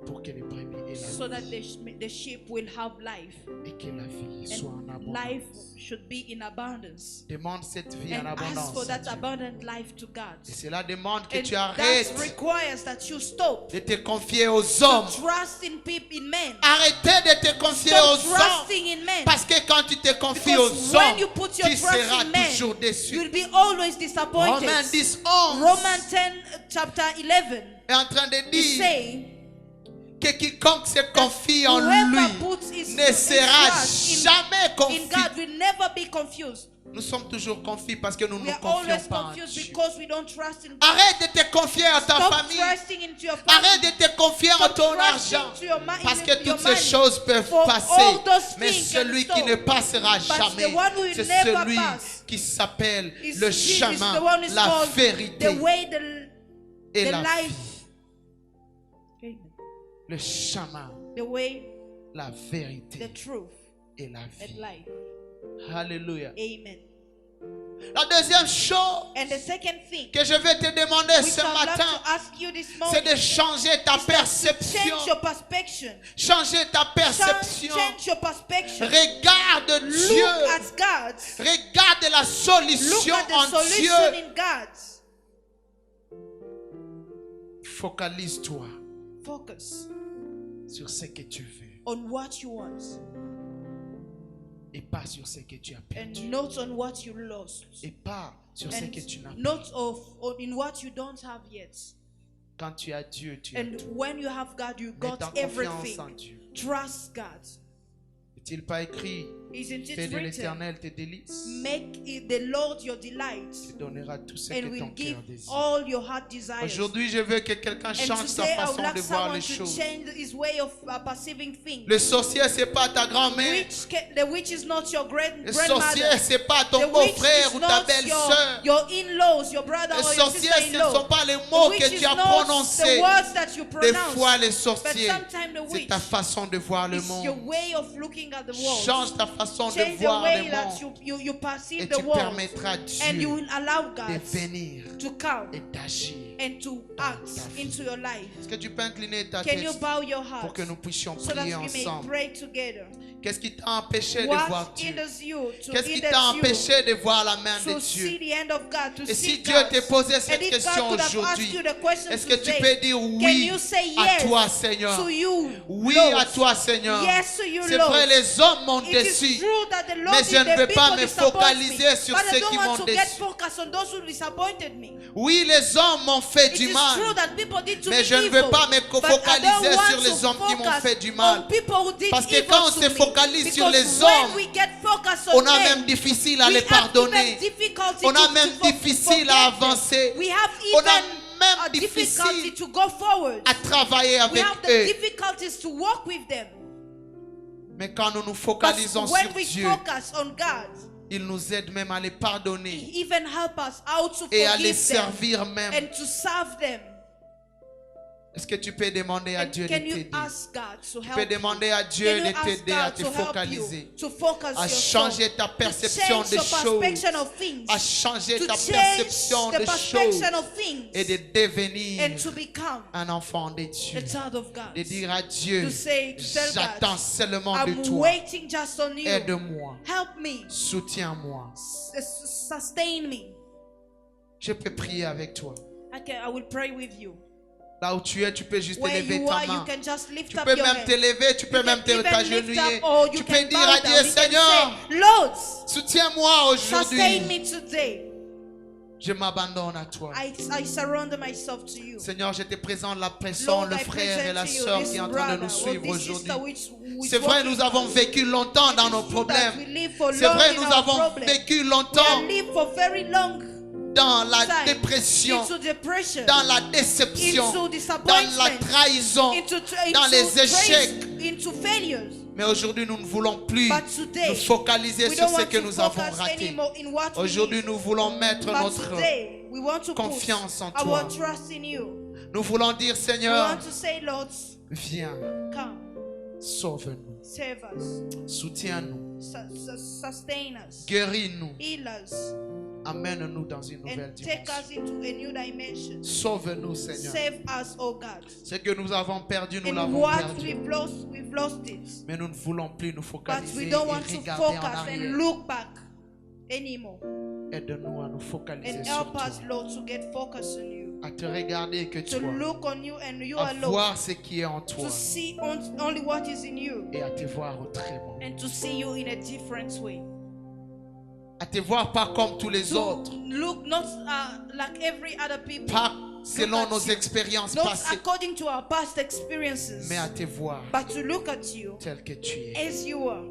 pour que les brebis aient la so that vie the sheep will have life. et que la vie soit en And life abondance. should be in abundance. Demande cette vie en And ask abondance. for à that Dieu. abundant life to God. Et cela demande que And tu that arrêtes requires that you stop de te confier aux hommes. trust in people, in men. Arrêtez de te confier Stop aux hommes. trusting in men. Parce que quand tu te confies Because aux when hommes, you put your tu trust seras in men, toujours déçu. you'll be always disappointed. Romains 10, 11 Romans 10, chapter 11, est en train de is dire saying que quiconque se confie en whoever lui puts his ne sera trust jamais in confus. God will never be confused. Nous sommes toujours confus parce que nous ne We nous are confions always pas en confused Dieu. because we don't trust in God. Arrête de te confier à ta Stop famille. trusting into your Arrête family. de te confier en Stop ton trusting argent. to your Parce que your toutes ces money. choses peuvent For passer. all those Mais things celui can qui stop. ne passera But jamais, the one who will c'est never celui pass qui s'appelle is le Jesus, chemin, the one is la called vérité the way, et the la life. vie. Le chemin, The way, la the vérité truth, et la and vie. life. Alléluia. Amen. La deuxième chose And the second thing que je vais te demander which ce I'd love matin, to ask you this c'est morning de changer ta is that perception. change your perspective. Changer ta perception. Change your perspective. Regarde Look Dieu. at God. Regarde la Look solution at the en solution Dieu. in God. Focalise-toi Focus sur ce que tu veux on what you want et pas sur ce que tu as perdu. and not on what you lost. Et pas sur ce And que tu n'as pas. not in what you don't have yet. Quand tu as Dieu, tu as And tout. when you have God, you Mets got ta confiance everything. en Dieu. Trust God. N'est-il pas écrit, Isn't fais it de written? l'Éternel tes délices, Make it the Lord your delight, tu donneras tout ce and que will ton give cœur désire. all your heart desires. Aujourd'hui, je veux que quelqu'un And change sa today, I would façon like de voir someone les to choses. change his way of perceiving things. Le sorcier, c'est pas ta grand-mère. The witch is not your Le sorcier, grandmother. c'est pas ton The witch beau-frère is ou ta not belle-sœur. your in-laws, your brother Les or your sorciers, ce ne sont sister-in-law. pas les The mots witch que is tu as not prononcés. the words that you Des pronounce. fois, les But sorciers, sometimes the c'est witch ta façon de voir le is your monde. way of looking at the world. Change ta façon de Change the voir le way that monde. you perceive Et the tu world. permettras à And you Dieu will allow de God venir to come et d'agir. and to act into your life. Est-ce que tu peux incliner ta Can you tête bow your pour heart que nous puissions so that prier we may ensemble? pray together? Qu'est-ce qui t'a empêché de What voir Dieu? hinders you to Qu'est-ce qui hinders t'a you empêché de voir la main de to see Dieu? the hand of God, to Et see si Dieu God? te posait cette And if question God could have asked aujourd'hui, you the question est-ce que tu today, peux dire can oui you say à yes toi, Seigneur? to you, Oui Lord? à toi, Seigneur. Yes to you, C'est Lord. vrai, les hommes m'ont It is déçu. true that the Lord Mais je ne veux pas people me disappoint focaliser me, sur but ceux I don't qui want m'ont to get déçu. focused on those who disappointed me. Oui, les hommes m'ont fait It du is mal. true that people did to Mais me je ne evil, veux pas me but I don't focaliser want sur les to hommes qui m'ont focus fait du mal. on people who did Parce que evil quand on to se me. focalise sur Because les when hommes, we get focused on on a men, même difficile à we les have pardonner. even difficulty On a to même difficile à forget them. avancer. We have On a even même a difficulty difficile to go forward. à travailler We avec have the eux. difficulties to walk with them. Mais quand nous nous But focalisons when sur we Dieu, focus on God, il nous aide même à les pardonner He even help us how to et à les forgive them servir même. and to serve them. Est-ce que tu peux demander à And Dieu de can you t'aider? ask God to Tu peux help you? demander à Dieu Can you de ask t'aider à God te to help focaliser, you, to focus à your changer soul, ta to perception change des your choses, perception of things, à changer to ta change perception the des choses perception of things, et de devenir and to become un enfant de Dieu. a child of God. De dire à Dieu, To say, to tell j'attends God, seulement de I'm toi. waiting just on you. Aide-moi, Help me, soutiens-moi. sustain me. Je peux prier avec toi. I will pray with you. Là où tu es, tu peux juste Where lever you ta are, you main. can just lift Tu up peux your même hand. te lever, tu peux You même can even lift t'agenouiller. up or you Tu peux can dire bow à down. Dieu, You can Seigneur, say, Lord, soutiens-moi sustain aujourd'hui. me today. Je m'abandonne à toi. I surrender myself to you. Seigneur, je te présente la personne, Lord, le I frère et la present to sœur you qui this est en train de brother nous or suivre this aujourd'hui. sister who is C'est vrai, walking nous avons with us. vécu longtemps dans It nos is true that we problèmes. live for C'est long vrai, in nous our avons problems. vécu We longtemps have lived for very long dans la time dépression, into depression, dans la déception, into dans disappointment, la trahison, dans les praise, échecs. into failures. Mais aujourd'hui, nous ne voulons plus But today, nous focaliser we sur don't ce want que to nous avons focus raté. anymore in what we Aujourd'hui, need. nous voulons mettre But notre today, we want to put confiance en our toi. trust in you. Nous voulons dire, We Seigneur, want to say, Lord, viens, come, sauve-nous, save us, soutiens-nous, sustain us, guéris-nous, heal us, amène-nous dans une nouvelle and take us dimension. into a new dimension. Sauve-nous, Seigneur. Save us, oh God. Ce que nous avons perdu, nous And l'avons what perdu. we've lost it. Mais nous ne voulons plus nous But focaliser we et don't want to regarder en focus arrière. and look back anymore. Aide-nous à nous focaliser And sur help toi, us, Lord, to get focused on you. à te regarder que To toi, look on you and you à alone. voir ce qui est en toi To see only what is in you. et à te voir autrement. And to see you in a different way. À te voir pas comme tous les To autres, look not like every other people. pas selon at nos you. expériences Not passées, according to our past experiences. mais à te voir But to look at you tel que tu es, as you are.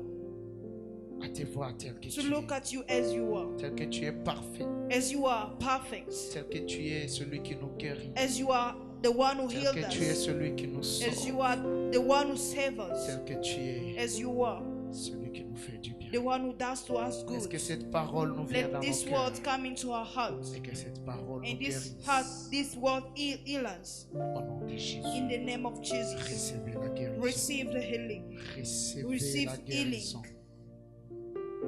à te voir tel que To tu look es, at you as you are. tel que tu es parfait, As you are perfect. tel que tu es celui qui nous guérit, As you are the one who tel healed que tu es us. celui qui nous As sauve, you are the one who saves us. tel que tu es As you are celui qui nous fait du bien. the one who does to us Est-ce good. que cette parole nous vient dans Let nos this cœurs word come into our hearts. et que cette parole nous And guérisse this word heal us. au nom de Jésus. In the name of Jesus. Recevez la guérison. Receive the healing. Recevez Receive la guérison.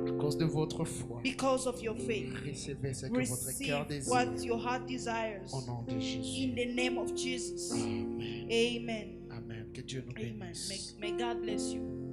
À cause de votre foi, because of your faith. recevez ce que votre cœur Receive désire. what your heart desires. Au nom de Jésus. In the name of Jesus. Amen. Amen. Amen. Que Dieu nous Amen. bénisse. May God bless you.